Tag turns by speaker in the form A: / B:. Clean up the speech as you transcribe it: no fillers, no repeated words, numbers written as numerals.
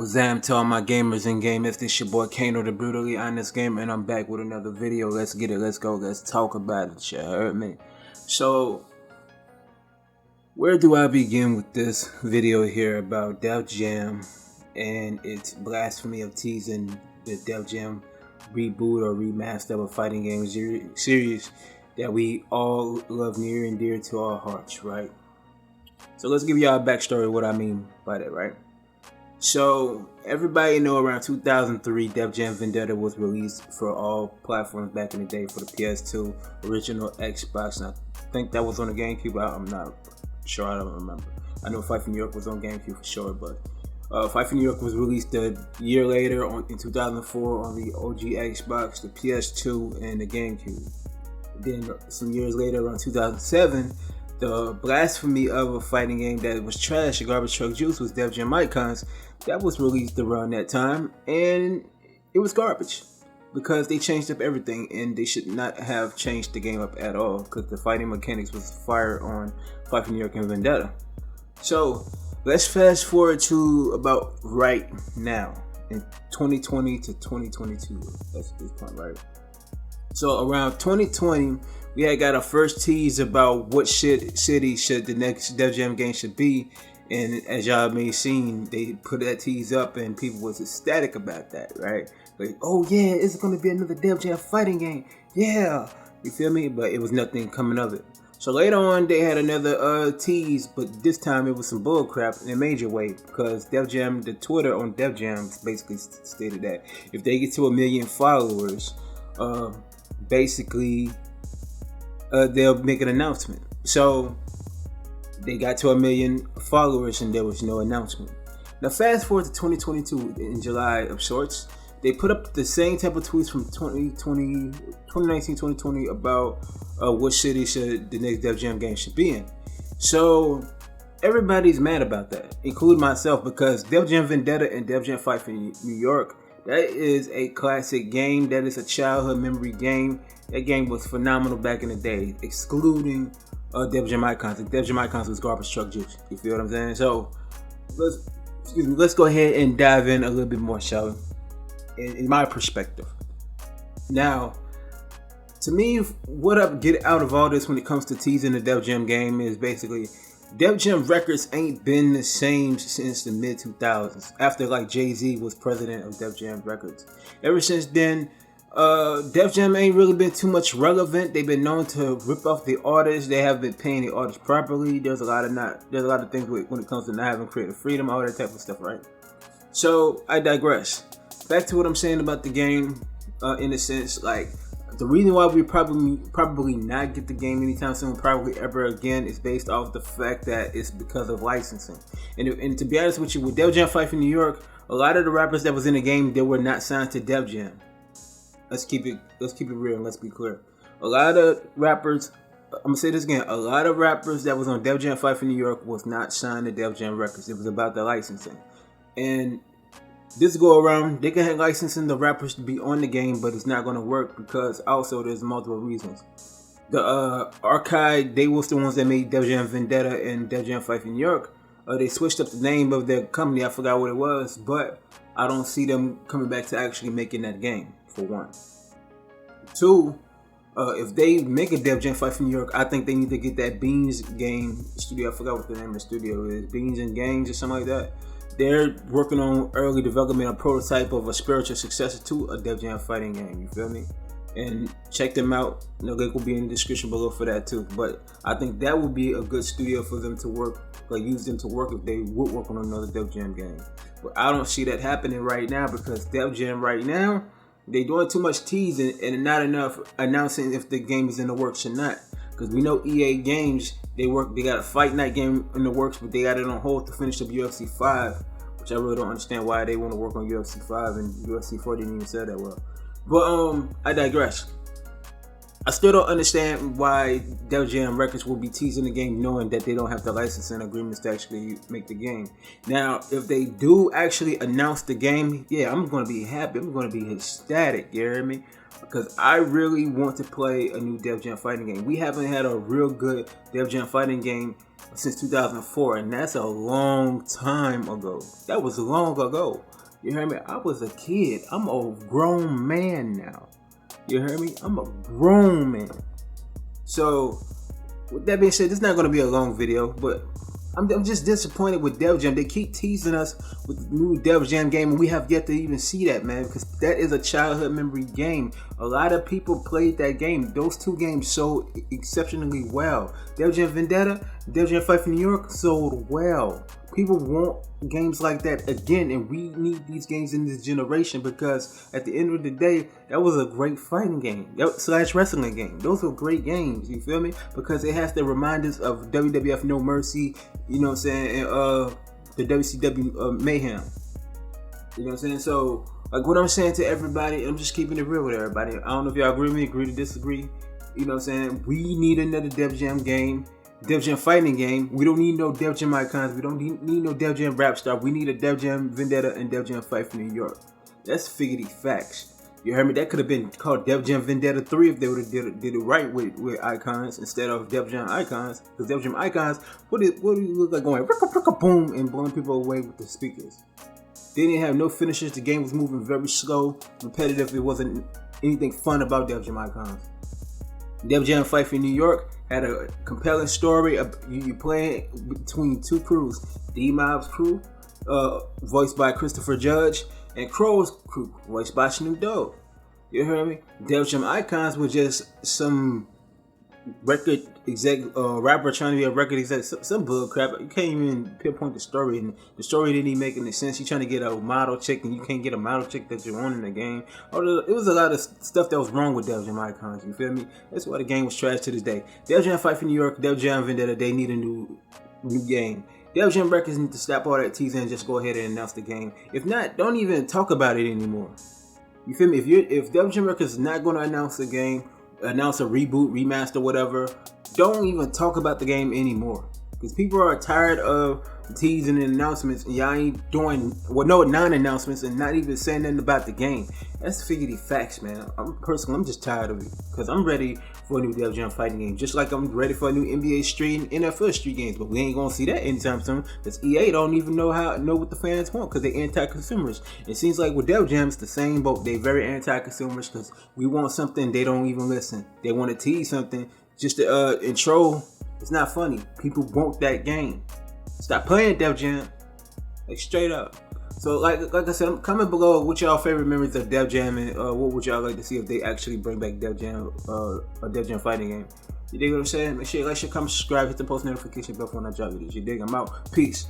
A: Zam to all my gamers in game. It's this your boy Kano, the brutally honest gamer, and I'm back with another video. Let's get it, let's go, let's talk about it. You heard me? So, where do I begin with this video here about Def Jam and its blasphemy of teasing the Def Jam reboot or remaster of a fighting game series that we all love near and dear to our hearts, right? So let's give y'all a backstory of what I mean by that, right? So everybody know around 2003 Def Jam Vendetta was released for all platforms back in the day for the PS2, original Xbox, and I think that was on the GameCube. I'm not sure, I don't remember. I know Fight for New York was on GameCube for sure, but Fight for New York was released a year later in 2004 on the OG Xbox, the PS2, and the GameCube. Then some years later, around 2007, the blasphemy of a fighting game that was trash, Garbage Truck Juice, was Def Jam Icons. That was released around that time, and it was garbage because they changed up everything, and they should not have changed the game up at all because the fighting mechanics was fire on Fight for New York and Vendetta. So let's fast forward to about right now in 2020 to 2022. That's this point, right? So around 2020, we had got our first tease about what city should the next Def Jam game should be, and as y'all may have seen, they put that tease up, and people was ecstatic about that, right? Like, oh yeah, it's gonna be another Def Jam fighting game, yeah, you feel me? But it was nothing coming of it. So later on, they had another tease, but this time it was some bull crap in a major way because Def Jam, the Twitter on Def Jam basically stated that if they get to 1 million followers, basically they'll make an announcement. So they got to 1 million followers and there was no announcement. Now fast forward to 2022 in July of sorts, they put up the same type of tweets from 2019-2020 about what city should the next Def Jam game should be in. So everybody's mad about that, including myself, because Def Jam Vendetta and Def Jam Fight for New York, that is a classic game. That is a childhood memory game. That game was phenomenal back in the day, excluding Def Jam Icons. Def Jam Icons was Garbage Truck Juice. You feel what I'm saying? So let's go ahead and dive in a little bit more, shall we? In my perspective. Now, to me, what I get out of all this when it comes to teasing the Def Jam game is basically Def Jam Records ain't been the same since the mid 2000s. After like Jay-Z was president of Def Jam Records, ever since then, Def Jam ain't really been too much relevant. They've been known to rip off the artists. They haven't been paying the artists properly. There's a lot of things when it comes to not having creative freedom, all that type of stuff, right? So I digress. Back to what I'm saying about the game, in a sense, like the reason why we probably not get the game anytime soon, probably ever again, is based off the fact that it's because of licensing. And to be honest with you, with Def Jam Fight for New York, a lot of the rappers that was in the game, they were not signed to Def Jam. Let's keep it real and let's be clear. A lot of rappers, I'm gonna say this again, a lot of rappers that was on Def Jam Fight for New York was not signed to Def Jam Records. It was about the licensing. And this go around, they can have licensing the rappers to be on the game, but it's not going to work because also there's multiple reasons. The Archive, they was the ones that made Def Jam Vendetta and Def Jam Fight for New York. They switched up the name of their company, I forgot what it was, but I don't see them coming back to actually making that game, for one. Two, if they make a Def Jam Fight for New York, I think they need to get that Beans game studio, I forgot what the name of the studio is, Beans and Games or something like that. They're working on early development, a prototype of a spiritual successor to a Def Jam fighting game. You feel me? And check them out. The link will be in the description below for that too. But I think that would be a good studio for them to work, like use them to work if they would work on another Def Jam game. But I don't see that happening right now because Def Jam right now, they doing too much teasing and not enough announcing if the game is in the works or not. Because we know EA Games, they got a Fight Night game in the works, but they got it on hold to finish up UFC 5, which I really don't understand why they want to work on UFC 5 and UFC 4 didn't even say that well. But I digress. I still don't understand why Def Jam Records will be teasing the game knowing that they don't have the licensing agreements to actually make the game. Now, if they do actually announce the game, yeah, I'm going to be happy. I'm going to be ecstatic, you hear me? Because I really want to play a new Def Jam fighting game. We haven't had a real good Def Jam fighting game since 2004, and that's a long time ago. That was long ago. You hear me? I was a kid. I'm a grown man now. You heard me? I'm a grown man. So, with that being said, this is not going to be a long video, but I'm just disappointed with Def Jam. They keep teasing us with the new Def Jam game, and we have yet to even see that, man, because that is a childhood memory game. A lot of people played that game. Those two games sold exceptionally well. Def Jam Vendetta, Def Jam Fight for New York sold well. People want games like that again, and we need these games in this generation because at the end of the day, that was a great fighting game slash wrestling game. Those were great games, you feel me? Because it has to remind us of WWF No Mercy, you know what I'm saying, and the WCW Mayhem. You know what I'm saying? So, like what I'm saying to everybody, I'm just keeping it real with everybody. I don't know if y'all agree with me, agree to disagree. You know what I'm saying? We need another Def Jam game. Def Jam fighting game. We don't need no Def Jam icons. We don't need no Def Jam rap star. We need a Def Jam Vendetta and Def Jam Fight for New York. That's figgity facts. You heard me? That could have been called Def Jam Vendetta 3 if they would have did it right with icons instead of Def Jam icons. Because Def Jam icons, what do you look like going ricka ricka boom and blowing people away with the speakers? They didn't have no finishers. The game was moving very slow, repetitive. It wasn't anything fun about Def Jam icons. Def Jam Fight for New York had a compelling story. You playing between two crews: D-Mob's crew, voiced by Christopher Judge, and Crow's crew, voiced by Snoop Dogg. You heard me? Def Jam icons were just some record exec, rapper trying to be a record exec, some bull crap. You can't even pinpoint the story, and the story didn't even make any sense. You're trying to get a model chick, and you can't get a model chick that you want in the game. It was a lot of stuff that was wrong with Def Jam icons. You feel me? That's why the game was trash to this day. Def Jam Fight for New York, Def Jam Vendetta, they need a new game. Def Jam Records need to stop all that teasing and just go ahead and announce the game. If not, don't even talk about it anymore. You feel me? If Def Jam Records is not going to announce the game, announce a reboot, remaster, whatever, don't even talk about the game anymore. Because people are tired of teasing and announcements, and y'all ain't doing, no non-announcements and not even saying nothing about the game. That's figgity facts, man. I'm just tired of it. Because I'm ready for a new Def Jam fighting game. Just like I'm ready for a new NBA Street and NFL Street games. But we ain't going to see that anytime soon. Because EA don't even know what the fans want. Because they're anti-consumers. It seems like with Def Jam, it's the same boat. They're very anti-consumers. Because we want something, they don't even listen. They want to tease something just to intro. It's not funny. People want that game. Stop playing Def Jam. Like straight up. So like I said, I'm comment below what y'all favorite memories of Def Jam, and what would y'all like to see if they actually bring back Def Jam, a Def Jam fighting game. You dig what I'm saying? Make sure you like, share, comment, subscribe, hit the post notification bell for when I drop videos. You dig? I'm out. Peace.